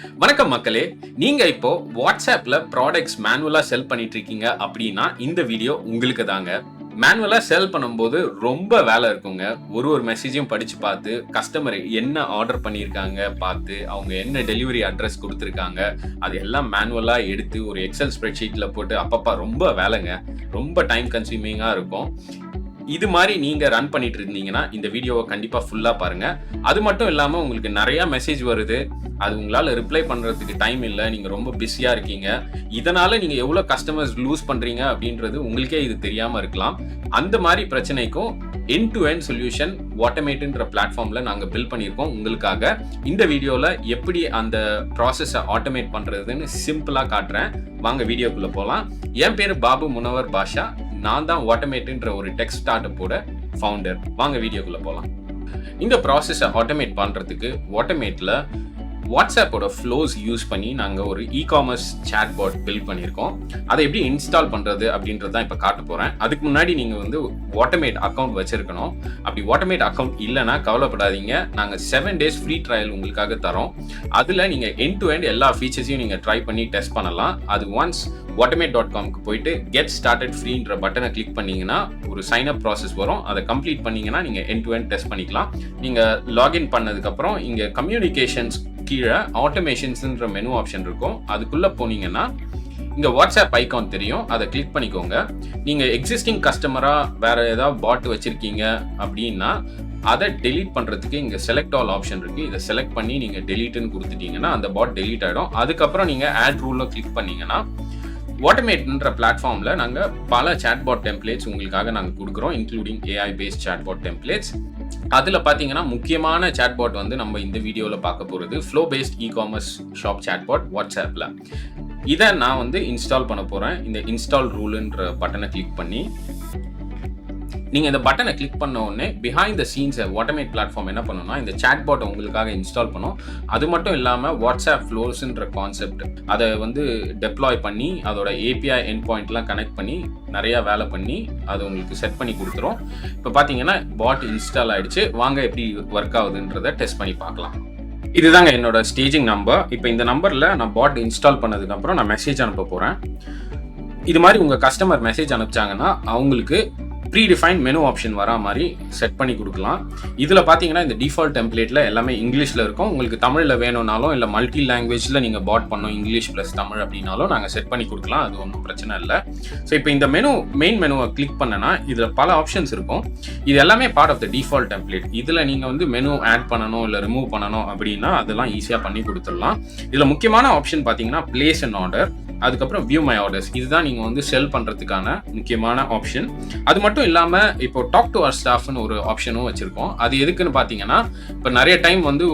வணக்கம் மக்களே, நீங்க இப்போ வாட்ஸ்அப்ல ப்ராடக்ட்ஸ் மேனுவலா செல் பண்ணிட்டு இருக்கீங்க அப்படின்னா இந்த வீடியோ உங்களுக்கு தாங்க. மேனுவலா செல் பண்ணும்போது ரொம்ப வேலை இருக்குங்க. ஒரு மெசேஜையும் படிச்சு பார்த்து, கஸ்டமர் என்ன ஆர்டர் பண்ணியிருக்காங்க பார்த்து, அவங்க என்ன டெலிவரி அட்ரஸ் கொடுத்துருக்காங்க, அது எல்லாம் மேனுவலா எடுத்து ஒரு எக்ஸல் ஸ்ப்ரெட்ஷீட்ல போட்டு அப்பப்பா ரொம்ப வேலைங்க. ரொம்ப டைம் கன்சியூமிங்கா இருக்கும். இது மாதிரி நீங்க ரன் பண்ணிட்டு இருந்தீங்கன்னா இந்த வீடியோவை கண்டிப்பா ஃபுல்லா பாருங்க. அது மட்டும் இல்லாம உங்களுக்கு நிறைய மெசேஜ் வருது, அது உங்களால ரிப்ளை பண்றதுக்கு டைம் இல்லை, நீங்க ரொம்ப பிஸியா இருக்கீங்க, இதனால நீங்க எவ்வளவு கஸ்டமர்ஸ் லூஸ் பண்றீங்க அப்படின்றது உங்களுக்கே இது தெரியாம இருக்கலாம். அந்த மாதிரி பிரச்சனைக்கும் எண்ட் டு எண்ட் சொல்யூஷன் Whautomateன்ற பிளாட்ஃபார்ம்ல நாங்க பில்ட் பண்ணியிருக்கோம் உங்களுக்காக. இந்த வீடியோல எப்படி அந்த ப்ராசஸை ஆட்டோமேட் பண்றதுன்னு சிம்பிளா காட்டுறேன். வாங்க வீடியோக்குள்ள போலாம். என் பேரு பாபு முனவர் பாஷா. நான் தான் Whautomateன்ற ஒரு டெக் ஸ்டார்ட்டப்போட ஃபவுண்டர். வாங்க வீடியோக்குள்ள போலாம். இந்த ப்ராசஸை ஆட்டோமேட் பண்றதுக்கு Whautomateல வாட்ஸ்அப்போட ஃப்ளோஸ் யூஸ் பண்ணி நாங்கள் ஒரு இ-காமர்ஸ் சாட்பாட் பில்ட் பண்ணியிருக்கோம். அதை எப்படி இன்ஸ்டால் பண்ணுறது அப்படின்றது தான் இப்போ காட்ட போகிறேன். அதுக்கு முன்னாடி நீங்கள் வந்து Whautomate அக்கௌண்ட் வச்சுருக்கணும். அப்படி Whautomate அக்கௌண்ட் இல்லைன்னா கவலைப்படாதீங்க, நாங்கள் 7 days ஃப்ரீ ட்ரையல் உங்களுக்காக தரோம். அதில் நீங்கள் எண்ட் டு எண்ட் எல்லா ஃபீச்சர்ஸையும் நீங்கள் ட்ரை பண்ணி டெஸ்ட் பண்ணலாம். அது ஒன்ஸ் Whautomate.comக்கு போயிட்டு கெட் ஸ்டார்டட் ஃப்ரீன்ற பட்டனை கிளிக் பண்ணீங்கன்னா ஒரு சைன் அப் ப்ராசஸ் வரும். அதை கம்ப்ளீட் பண்ணீங்கன்னா நீங்கள் எண்ட் டு எண்ட் டெஸ்ட் பண்ணிக்கலாம். நீங்கள் லாகின் பண்ணதுக்கப்புறம் இங்கே கம்யூனிகேஷன்ஸ் கீழே ஆட்டோமேஷன்ஸ்ன்ற மெனு ஆப்ஷன் இருக்கும். அதுக்குள்ளே போனீங்கன்னா இங்கே வாட்ஸ்அப் ஐகான் தெரியும், அதை கிளிக் பண்ணிக்கோங்க. நீங்கள் எக்ஸிஸ்டிங் கஸ்டமராக வேறு ஏதாவது பாட் வச்சுருக்கீங்க அப்படின்னா அதை டெலீட் பண்ணுறதுக்கு இங்கே செலக்ட் ஆல் ஆப்ஷன் இருக்குது. இதை செலக்ட் பண்ணி நீங்கள் டெலீட்டுன்னு கொடுத்துட்டீங்கன்னா அந்த பாட் டெலீட் ஆகிடும். அதுக்கப்புறம் நீங்கள் ஆட் ரூலில் கிளிக் பண்ணிங்கன்னா Whautomateன்ற பிளாட்ஃபார்மில் நாங்கள் பல சாட்பாட் டெம்ப்ளேட்ஸ் உங்களுக்காக நாங்கள் கொடுக்குறோம், including AI paste chatbot templates. அதில் பார்த்தீங்கன்னா முக்கியமான சாட்பாட் வந்து நம்ம இந்த வீடியோவில் பார்க்க போகிறது flow based e-commerce shop chatbot வாட்ஸ்அப்பில். இதை நான் வந்து இன்ஸ்டால் பண்ண போகிறேன். இந்த இன்ஸ்டால் ரூலுன்ற பட்டனை கிளிக் பண்ணி நீங்கள் இந்த பட்டனை கிளிக் பண்ண உடனே பிஹைண்ட் த சீன்ஸை Whautomate பிளாட்ஃபார்ம் என்ன பண்ணுன்னா இந்த சாட்பாட்டை உங்களுக்காக இன்ஸ்டால் பண்ணும். அது மட்டும் இல்லாமல் வாட்ஸ்அப் ஃப்ளோஸ்ன்ற கான்செப்ட் அதை வந்து டெப்ளாய் பண்ணி அதோட ஏபிஐ எண்ட் பாயிண்ட்லாம் கனெக்ட் பண்ணி நிறையா வேலை பண்ணி அதை உங்களுக்கு செட் பண்ணி கொடுத்துரும். இப்போ பார்த்தீங்கன்னா பாட் இன்ஸ்டால் ஆகிடுச்சு. வாங்க எப்படி ஒர்க் ஆகுதுன்றதை டெஸ்ட் பண்ணி பார்க்கலாம். இதுதாங்க என்னோட ஸ்டேஜிங் நம்பர். இப்போ இந்த நம்பரில் நான் பாட் இன்ஸ்டால் பண்ணதுக்கப்புறம் நான் மெசேஜ் அனுப்ப போகிறேன். இது மாதிரி உங்கள் கஸ்டமர் மெசேஜ் அனுப்பிச்சாங்கன்னா அவங்களுக்கு ப்ரீடிஃபைன் மெனு ஆப்ஷன் வரா மாதிரி செட் பண்ணி கொடுக்கலாம். இதில் பார்த்தீங்கன்னா இந்த டிஃபால்ட் டெம்ப்ளேட்டில் எல்லாமே இங்கிலீஷில் இருக்கும். உங்களுக்கு தமிழில் வேணும்னாலும் இல்லை மல்டி லாங்குவேஜில் நீங்கள் பாட் பண்ணோம் இங்கிலீஷ் ப்ளஸ் தமிழ் அப்படின்னாலும் நாங்கள் செட் பண்ணி கொடுக்கலாம். அது ஒன்றும் பிரச்சனை இல்லை. ஸோ இப்போ இந்த மெயின் மெனுவை கிளிக் பண்ணனா இதில் பல ஆப்ஷன்ஸ் இருக்கும். இது எல்லாமே part of the default template. இதில் நீங்கள் வந்து மெனு ஆட் பண்ணணும் இல்லை ரிமூவ் பண்ணணும் அப்படின்னா அதெல்லாம் ஈஸியாக பண்ணி கொடுத்துடலாம். இதில் முக்கியமான ஆப்ஷன் பார்த்தீங்கன்னா பிளேஸ் அண்ட் ஆர்டர், அதுக்கப்புறம் வியூ மை ஆர்டர்ஸ். இதுதான் நீங்கள் வந்து செல் பண்ணுறதுக்கான முக்கியமான ஆப்ஷன். அது மட்டும் இல்லாமல் இப்போ டாக் டு அவர் ஸ்டாஃப்னு ஒரு ஆப்ஷனும் வச்சுருக்கோம். அது எதுக்குன்னு பார்த்தீங்கன்னா இப்போ நிறைய டைம் வந்து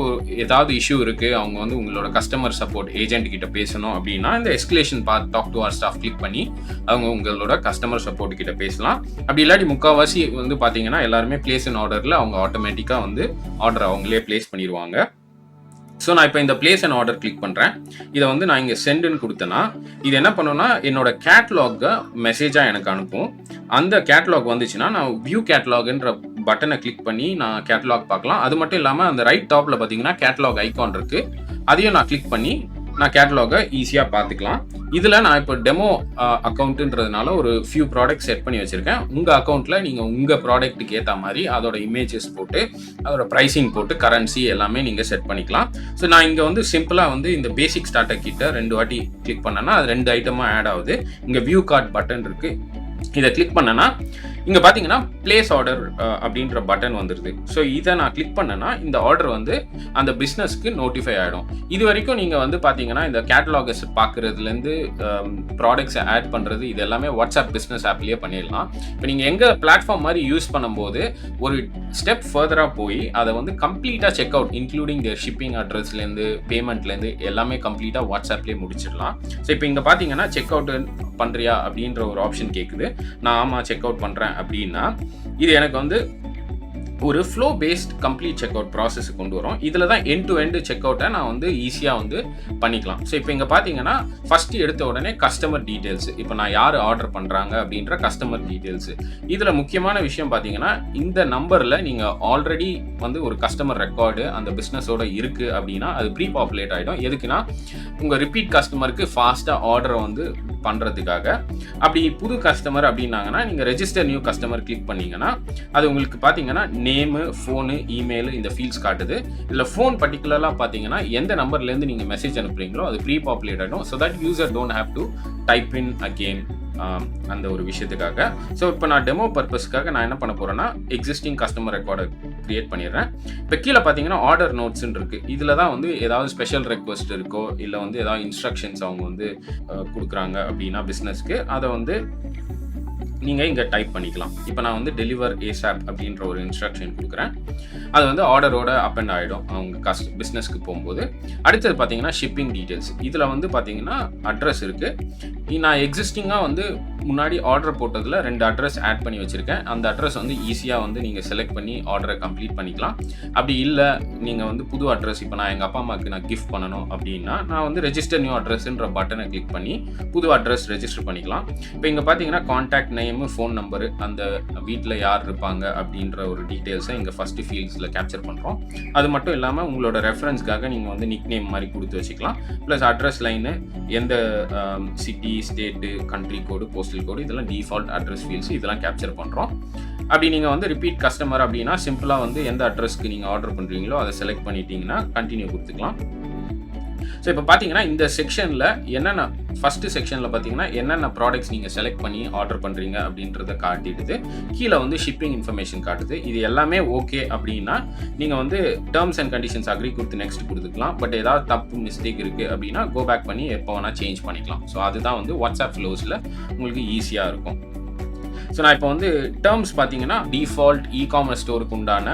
ஏதாவது இஷ்யூ இருக்குது, அவங்க வந்து உங்களோட கஸ்டமர் சப்போர்ட் ஏஜென்ட் கிட்ட பேசணும் அப்படின்னா இந்த escalation part talk to our staff click பண்ணி அவங்க உங்களோட கஸ்டமர் சப்போர்ட் கிட்ட பேசலாம். அப்படி இல்லாட்டி முக்கால்வாசி வந்து பார்த்தீங்கன்னா எல்லாருமே பிளேஸ் அண்ட் ஆர்டரில் அவங்க ஆட்டோமேட்டிக்காக வந்து ஆர்டர் அவங்களே பிளேஸ் பண்ணிடுவாங்க. ஸோ நான் இப்போ இந்த பிளேஸ் அண்ட் ஆர்டர் கிளிக் பண்ணுறேன். இதை வந்து நான் இங்கே சென்டுன்னு கொடுத்தேன்னா இது என்ன பண்ணுன்னா என்னோட கேட்லாகை மெசேஜாக எனக்கு அனுப்பும். அந்த கேட்லாக் வந்துச்சுன்னா நான் வியூ கேட்லாக்ன்ற பட்டனை கிளிக் பண்ணி நான் கேட்லாக் பார்க்கலாம். அது மட்டும் இல்லாமல் அந்த ரைட் டாப்பில் பார்த்தீங்கன்னா கேட்லாக் ஐகான் இருக்குது. அதையும் நான் கிளிக் பண்ணி நான் கேட்லாகை ஈஸியாக பார்த்துக்கலாம். இதில் நான் இப்போ டெமோ அக்கௌண்ட்டுன்றதுனால ஒரு ஃபியூ ப்ராடக்ட் செட் பண்ணி வச்சுருக்கேன். உங்கள் அக்கௌண்ட்டில் நீங்கள் உங்கள் ப்ராடக்ட்டுக்கு ஏற்ற மாதிரி அதோட இமேஜஸ் போட்டு அதோட ப்ரைஸிங் போட்டு கரன்சி எல்லாமே நீங்கள் செட் பண்ணிக்கலாம். ஸோ நான் இங்கே வந்து சிம்பிளாக வந்து இந்த பேசிக் ஸ்டார்டர் கிட்ட 2 வாட்டி கிளிக் பண்ணேன்னா அது 2 ஐட்டமாக ஆட் ஆகுது. இங்கே வியூ கார்ட் பட்டன் இருக்குது. இதை கிளிக் பண்ணேன்னா இங்கே பார்த்தீங்கன்னா பிளேஸ் ஆர்டர் அப்படின்ற பட்டன் வந்துடுது. ஸோ இதை நான் கிளிக் பண்ணேன்னா இந்த ஆர்டர் வந்து அந்த பிஸ்னஸ்க்கு நோட்டிஃபை ஆகிடும். இது வரைக்கும் நீங்கள் வந்து பார்த்தீங்கன்னா இந்த கேட்டலாகஸ் பார்க்குறதுலேருந்து ப்ராடக்ட்ஸை ஆட் பண்ணுறது இது எல்லாமே வாட்ஸ்அப் பிஸ்னஸ் ஆப்லேயே பண்ணிடலாம். இப்போ நீங்கள் எங்கள் பிளாட்ஃபார்ம் மாதிரி யூஸ் பண்ணும்போது ஒரு ஸ்டெப் ஃபர்தராக போய் அதை வந்து கம்ப்ளீட்டாக check out including the shipping அட்ரஸ்லேருந்து பேமெண்ட்லேருந்து எல்லாமே கம்ப்ளீட்டாக வாட்ஸ்அப்லேயே முடிச்சிடலாம். ஸோ இப்போ இங்கே பார்த்தீங்கன்னா செக் அவுட் பண்ணுறியா அப்படின்ற ஒரு ஆப்ஷன் கேட்குது. நான் ஆமாம் செக் அவுட் பண்ணுறேன் அப்படின்னா இது எனக்கு வந்து ஒரு flow based complete check out process கொண்டு வரோம். இதில் தான் எண்ட் டு எண்ட் செக் அவுட்டை நான் வந்து ஈஸியாக வந்து பண்ணிக்கலாம். ஸோ இப்போ இங்கே பார்த்தீங்கன்னா ஃபஸ்ட்டு எடுத்த உடனே கஸ்டமர் டீட்டெயில்ஸ், இப்போ நான் யார் ஆர்டர் பண்ணுறாங்க அப்படின்ற கஸ்டமர் டீட்டெயில்ஸ். இதில் முக்கியமான விஷயம் பார்த்தீங்கன்னா இந்த நம்பரில் நீங்கள் ஆல்ரெடி வந்து ஒரு கஸ்டமர் ரெக்கார்டு அந்த பிஸ்னஸோட இருக்குது அப்படின்னா அது ப்ரீ பாப்புலேட் ஆகிடும். எதுக்குன்னா உங்கள் ரிப்பீட் கஸ்டமருக்கு ஃபாஸ்ட்டாக ஆர்டரை வந்து பண்ணுறதுக்காக. அப்படி புது கஸ்டமர் அப்படின்னாங்கன்னா நீங்கள் ரெஜிஸ்டர் நியூ கஸ்டமர் கிளிக் பண்ணிங்கன்னா அது உங்களுக்கு பார்த்தீங்கன்னா நேமு, ஃபோனு, இமெயில் இந்த ஃபீல்ட்ஸ் காட்டுது. இதில் ஃபோன் பர்டிகுலராக பார்த்தீங்கன்னா எந்த நம்பர்லேருந்து நீங்கள் மெசேஜ் அனுப்புறீங்களோ அது ப்ரீ பாப்புலேட் ஆகிடும். So that user don't have to type in again அந்த ஒரு விஷயத்துக்காக. ஸோ இப்போ நான் டெமோ பர்பஸ்க்காக நான் என்ன பண்ண போகிறேன்னா எக்ஸிஸ்டிங் கஸ்டமர் ரெக்கார்டை க்ரியேட் பண்ணிடுறேன். இப்போ கீழே பார்த்தீங்கன்னா ஆர்டர் நோட்ஸ்ன்னு இருக்குது. இதில் தான் வந்து ஏதாவது ஸ்பெஷல் ரெக்வஸ்ட் இருக்கோ இல்லை வந்து ஏதாவது இன்ஸ்ட்ரக்ஷன்ஸ் அவங்க வந்து கொடுக்குறாங்க அப்படின்னா பிஸ்னஸ்க்கு அதை வந்து நீங்கள் இங்கே டைப் பண்ணிக்கலாம். இப்போ நான் வந்து டெலிவர் ஏசாப் அப்படின்ற ஒரு இன்ஸ்ட்ரக்ஷன் கொடுக்குறேன். அது வந்து ஆர்டரோட அப்பெண்ட் ஆகிடும் அவங்க பிஸ்னஸ்க்கு போகும்போது. அடுத்தது பார்த்தீங்கன்னா ஷிப்பிங் டீட்டெயில்ஸ். இதில் வந்து பார்த்தீங்கன்னா அட்ரஸ் இருக்குது. நான் எக்ஸிஸ்டிங்காக வந்து முன்னாடி ஆர்டர் போட்டதில் 2 அட்ரஸ் ஆட் பண்ணி வச்சுருக்கேன். அந்த அட்ரஸ் வந்து ஈஸியாக வந்து நீங்கள் செலக்ட் பண்ணி ஆர்டரை கம்ப்ளீட் பண்ணிக்கலாம். அப்படி இல்லை நீங்கள் வந்து புது அட்ரஸ், இப்போ நான் எங்கள் அப்பா அம்மாவுக்கு நான் கிஃப்ட் பண்ணணும் அப்படின்னா நான் வந்து ரெஜிஸ்டர் நியூ அட்ரஸ்ன்ற பட்டனை கிளிக் பண்ணி புது அட்ரஸ் ரெஜிஸ்டர் பண்ணிக்கலாம். இப்போ இங்கே பார்த்தீங்கன்னா கான்டாக்ட் நேமு, ஃபோன் நம்பரு, அந்த வீட்டில் யார் இருப்பாங்க அப்படின்ற ஒரு டீட்டெயில்ஸை இங்கே ஃபஸ்ட்டு ஃபீல்ட்ஸில் கேப்சர் பண்ணுறோம். அது மட்டும் இல்லாமல் உங்களோட ரெஃபரன்ஸ்க்காக நீங்கள் வந்து நிக் நேம் மாதிரி கொடுத்து வச்சுக்கலாம். ப்ளஸ் அட்ரஸ் லைனு, எந்த சிட்டி, ஸ்டேட்டு, கண்ட்ரி கோடு, போஸ்டல் கோடு, இதெல்லாம் டிஃபால்ட் அட்ரஸ் ஃபீல்ட்ஸ், இதெல்லாம் கேப்சர் பண்ணுறோம். அப்படி நீங்கள் வந்து ரிப்பீட் கஸ்டமர் அப்படின்னா சிம்பிளாக வந்து எந்த அட்ரஸ்க்கு நீங்கள் ஆர்டர் பண்ணுறீங்களோ அதை செலக்ட் பண்ணிட்டீங்கன்னா கண்டினியூ கொடுத்துக்கலாம். ஸோ இப்போ பார்த்தீங்கன்னா இந்த செக்ஷனில் என்னென்ன ஃபஸ்ட்டு செக்ஷனில் பார்த்தீங்கன்னா என்னென்ன ப்ராடக்ட்ஸ் நீங்கள் செலக்ட் பண்ணி ஆர்டர் பண்ணுறீங்க அப்படின்றத காட்டிடுது. கீழே வந்து ஷிப்பிங் இன்ஃபர்மேஷன் காட்டுது. இது எல்லாமே ஓகே அப்படின்னா நீங்கள் வந்து டேர்ம்ஸ் அண்ட் கண்டிஷன்ஸ் அக்ரி கொடுத்து நெக்ஸ்ட் கொடுத்துக்கலாம். பட் ஏதாவது தப்பு மிஸ்டேக் இருக்குது அப்படின்னா கோ பேக் பண்ணி எப்போ வேணால் சேஞ்ச் பண்ணிக்கலாம். ஸோ அதுதான் வந்து வாட்ஸ்அப் ஃப்ளோஸில் உங்களுக்கு ஈஸியாக இருக்கும். ஸோ நான் இப்போ வந்து டேர்ம்ஸ் பார்த்தீங்கன்னா டிஃபால்ட் இ-காமர்ஸ் ஸ்டோருக்கு உண்டான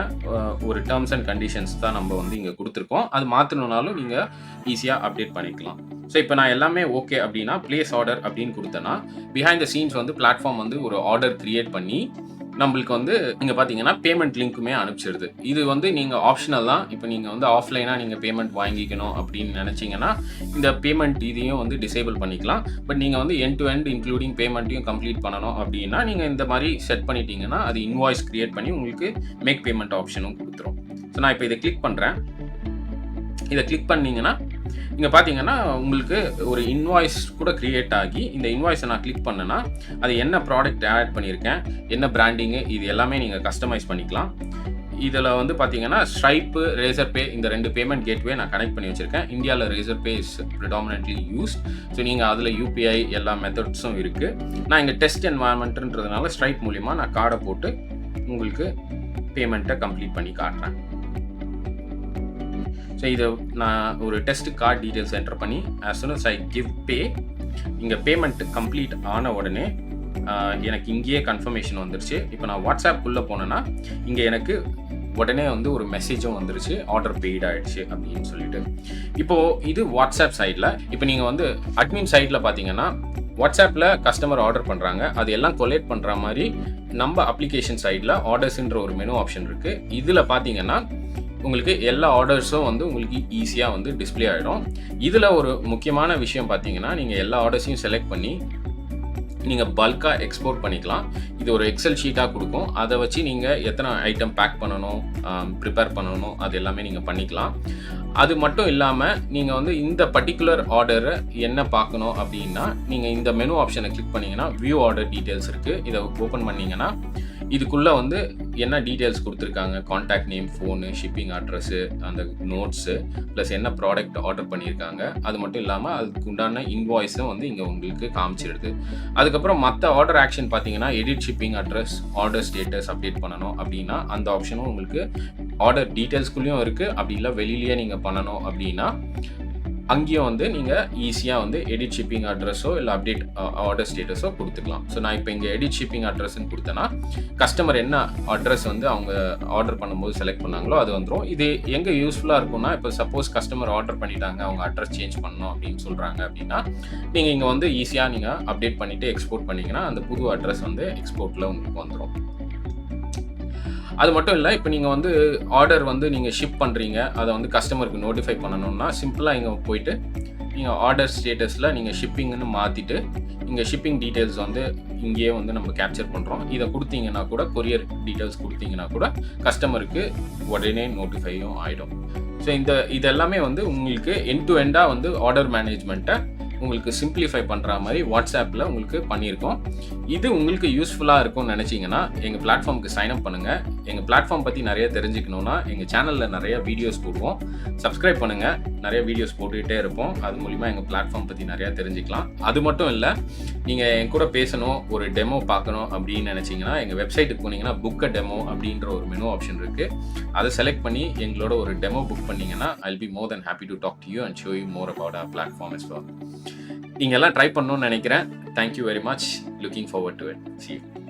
ஒரு டேர்ம்ஸ் அண்ட் கண்டிஷன்ஸ் தான் நம்ம வந்து இங்கே கொடுத்துருக்கோம். அது மாற்றணுன்னாலும் நீங்கள் ஈஸியாக அப்டேட் பண்ணிக்கலாம். ஸோ இப்போ நான் எல்லாமே ஓகே அப்படின்னா பிளேஸ் ஆர்டர் அப்படின்னு கொடுத்தேன்னா பிஹைண்ட் த சீன்ஸ் வந்து பிளாட்ஃபார்ம் வந்து ஒரு ஆர்டர் கிரியேட் பண்ணி நம்மளுக்கு வந்து இங்கே பார்த்தீங்கன்னா பேமெண்ட் லிங்க்குமே அனுப்பிச்சிடுது. இது வந்து நீங்கள் ஆப்ஷனல் தான். இப்போ நீங்கள் வந்து ஆஃப்லைனாக நீங்கள் பேமெண்ட் வாங்கிக்கணும் அப்படின்னு நினச்சிங்கன்னா இந்த பேமெண்ட் இதையும் வந்து டிசேபிள் பண்ணிக்கலாம். பட் நீங்கள் வந்து எண்ட் டு எண்ட் இன்க்ளூடிங் பேமெண்ட்டையும் கம்ப்ளீட் பண்ணணும் அப்படின்னா நீங்கள் இந்த மாதிரி செட் பண்ணிட்டீங்கன்னா அது இன்வாய்ஸ் கிரியேட் பண்ணி உங்களுக்கு மேக் பேமெண்ட் ஆப்ஷனும் கொடுத்துரும். ஸோ நான் இப்போ இதை கிளிக் பண்ணுறேன். இதை கிளிக் பண்ணிங்கன்னா இங்கே பார்த்தீங்கன்னா உங்களுக்கு ஒரு இன்வாய்ஸ் கூட க்ரியேட் ஆகி இந்த இன்வாய்ஸை நான் கிளிக் பண்ணேன்னா அது என்ன ப்ராடக்ட் ஆட் பண்ணியிருக்கேன், என்ன பிராண்டிங்கு, இது எல்லாமே நீங்கள் கஸ்டமைஸ் பண்ணிக்கலாம். இதில் வந்து பார்த்தீங்கன்னா ஸ்ட்ரைப்பு, ரேசர் பே இந்த 2 பேமெண்ட் கேட்வே நான் கனெக்ட் பண்ணி வச்சுருக்கேன். இந்தியாவில் Razorpay is predominantly used. So நீங்கள் அதில் யூபிஐ எல்லா மெத்தட்ஸும் இருக்குது. நான் இங்கே டெஸ்ட் என்வாயன்மெண்ட்டுன்றதுனால ஸ்ட்ரைப் மூலிமா நான் கார்டை போட்டு உங்களுக்கு பேமெண்ட்டை கம்ப்ளீட் பண்ணி காட்டுறேன். ஸோ இதை நான் ஒரு டெஸ்ட் கார்டு டீட்டெயில்ஸ் என்டர் பண்ணி as soon as I give pay இங்கே பேமெண்ட் கம்ப்ளீட் ஆன உடனே எனக்கு இங்கேயே கன்ஃபர்மேஷன் வந்துருச்சு. இப்போ நான் வாட்ஸ்அப்புள்ளே போனேன்னா இங்கே எனக்கு உடனே வந்து ஒரு மெசேஜும் வந்துருச்சு, ஆர்டர் பெய்ட் ஆகிடுச்சு அப்படின்னு சொல்லிட்டு. இப்போது இது வாட்ஸ்அப் சைடில். இப்போ நீங்கள் வந்து அட்மின் சைடில் பார்த்தீங்கன்னா வாட்ஸ்அப்பில் கஸ்டமர் ஆர்டர் பண்ணுறாங்க, அது எல்லாம் கொலேட் பண்ணுற மாதிரி நம்ம அப்ளிகேஷன் சைடில் ஆர்டர்ஸ்ன்ற ஒரு மெனு ஆப்ஷன் இருக்குது. இதில் பார்த்தீங்கன்னா உங்களுக்கு எல்லா ஆர்டர்ஸும் வந்து உங்களுக்கு ஈஸியாக வந்து டிஸ்பிளே ஆகிடும். இதில் ஒரு முக்கியமான விஷயம் பார்த்தீங்கன்னா நீங்கள் எல்லா ஆர்டர்ஸையும் செலக்ட் பண்ணி நீங்கள் பல்காக எக்ஸ்போர்ட் பண்ணிக்கலாம். இது ஒரு எக்ஸல் ஷீட்டாக கொடுக்கும். அதை வச்சு நீங்கள் எத்தனை ஐட்டம் பேக் பண்ணணும், ப்ரிப்பேர் பண்ணணும், அது எல்லாமே நீங்கள் பண்ணிக்கலாம். அது மட்டும் இல்லாமல் நீங்கள் வந்து இந்த பர்டிகுலர் ஆர்டரை என்ன பார்க்கணும் அப்படின்னா நீங்கள் இந்த மெனு ஆப்ஷனை கிளிக் பண்ணிங்கன்னா வியூ ஆர்டர் டீட்டெயில்ஸ் இருக்குது. இதை ஓப்பன் பண்ணிங்கன்னா இதுக்குள்ளே வந்து என்ன டீட்டெயில்ஸ் கொடுத்துருக்காங்க, contact name, phone, shipping address, அந்த நோட்ஸு, ப்ளஸ் என்ன ப்ராடக்ட் ஆர்டர் பண்ணியிருக்காங்க, அது மட்டும் இல்லாமல் அதுக்கு உண்டான இன்வாய்ஸும் வந்து இங்கே உங்களுக்கு காமிச்சிடுது. அதுக்கப்புறம் மற்ற ஆர்டர் ஆக்ஷன் பார்த்தீங்கன்னா edit shipping address, order status update பண்ணணும் அப்படின்னா அந்த ஆப்ஷனும் உங்களுக்கு ஆர்டர் டீட்டெயில்ஸ்குள்ளேயும் இருக்குது. அப்படி இல்லை வெளியிலேயே நீங்கள் பண்ணணும் அப்படின்னா அங்கேயும் வந்து நீங்கள் ஈஸியாக வந்து எடிட் ஷிப்பிங் அட்ரஸோ இல்லை அப்டேட் ஆர்டர் ஸ்டேட்டஸோ கொடுத்துக்கலாம். ஸோ நான் இப்போ இங்கே எடிட் ஷிப்பிங் அட்ரஸ்ன்னு கொடுத்தேன்னா கஸ்டமர் என்ன அட்ரஸ் வந்து அவங்க ஆர்டர் பண்ணும்போது செலக்ட் பண்ணாங்களோ அது வந்துடும். இது எங்கே யூஸ்ஃபுல்லாக இருக்கும்னா இப்போ சப்போஸ் கஸ்டமர் ஆர்டர் பண்ணிட்டாங்க, அவங்க அட்ரஸ் சேஞ்ச் பண்ணணும் அப்படின்னு சொல்கிறாங்க அப்படின்னா நீங்கள் இங்கே வந்து ஈஸியாக நீங்கள் அப்டேட் பண்ணிவிட்டு எக்ஸ்போர்ட் பண்ணிங்கன்னா அந்த புது அட்ரஸ் வந்து எக்ஸ்போர்ட்டில் உங்களுக்கு வந்துடும். அது மட்டும் இல்ல, இப்ப நீங்க வந்து ஆர்டர் வந்து நீங்க ஷிப் பண்றீங்க. அத வந்து கஸ்டமருக்கு நோட்டிஃபை பண்ணணும்னா, சிம்பிளா இங்க போயிட்டு, நீங்க ஆர்டர் ஸ்டேட்டஸ்ல நீங்க ஷிப்பிங்ன்னு மாத்திட்டு, இங்க ஷிப்பிங் டீட்டெயில்ஸ் வந்து இங்கேயே வந்து நம்ம கேப்சர் பண்றோம். இத குடுத்தீங்கன்னா கூட கொரியர் டீட்டெயில்ஸ் குடுத்தீங்கன்னா கூட கஸ்டமருக்கு உடனே நோட்டிஃபையும் ஆயிடும். ஸோ இது எல்லாமே வந்து உங்களுக்கு எண்ட் டு எண்டா வந்து ஆர்டர் மேனேஜ்மெண்ட்ட உங்களுக்கு சிம்பிளிஃபை பண்ற மாரி WhatsAppல உங்களுக்கு பண்ணியிருக்கோம். இது உங்களுக்கு யூஸ்ஃபுல்லா இருக்கும்னு நெனச்சீங்கன்னா, எங்க பிளாட்ஃபார்ம்க்கு சைன் அப் பண்ணுங்க. எங்க பிளாட்ஃபார்ம் பத்தி நெறைய தெரிஞ்சுக்கணும்னா, எங்க சேனல்ல நெறைய வீடியோஸ் போடுவோம். சப்ஸ்கிரைப் பண்ணுங்க. நெறைய வீடியோஸ் போட்டுக்கிட்டே இருப்போம். அது மூலியமா எங்க பிளாட்ஃபார்ம் பத்தி நெறைய தெரிஞ்சுக்கலாம். அது மட்டும் இல்ல, நீங்க என் கூட பேசணும், ஒரு டெமோ பார்க்கணும் அப்படின்னு நெனச்சீங்கன்னா, எங்க வெப்சைட்டுக்கு போனீங்கன்னா, புக் அ டெமோ அப்படின்ற ஒரு மெனு ஆப்ஷன் இருக்கு. அத செலக்ட் பண்ணி எங்களோட ஒரு டெமோ புக் பண்ணீங்கன்னா, I'll be more than happy to talk to you and show you more about our platform as well. நீங்க எல்லாம் ட்ரை பண்ணணும்னு நெனைக்கிறேன். Thank you very much. Looking forward to it. See you.